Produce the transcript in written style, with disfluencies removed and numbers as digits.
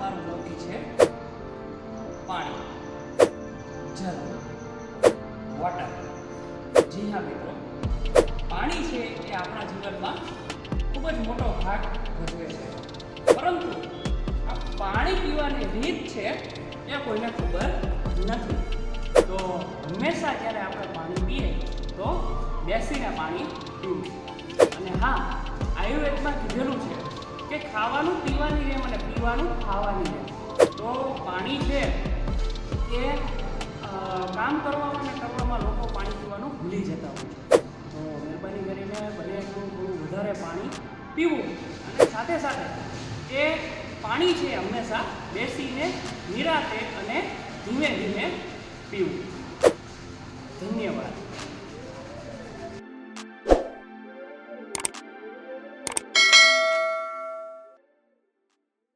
તમારું લૌકિક છે પાણી, જલ, વોટર. જી હા મિત્રો, પાણી છે એ આપણા જીવનમાં ખૂબ જ મોટો ભાગ ભજવે છે, પરંતુ આ પાણી પીવાની રીત છે એ કોઈને ખબર નથી. તો હંમેશા જ્યારે આપણે પાણી પીએ તો બેસીને પાણી પીવું. અને હા, આયુર્વેદમાં કીધેલું છે કે ખાવાનું પીવાની જેમ અને પીવાનું ખાવાની જેમ. તો પાણી છે એ કામ કરવામાં અને કરવામાં લોકો પાણી પીવાનું ભૂલી જતા હોય છે. તો મહેરબાની કરીને બને એટલું થોડું વધારે પાણી પીવું, અને સાથે સાથે એ પાણી છે હંમેશા બેસીને નિરાતે અને ધીમે ધીમે પીવું. ધન્યવાદ.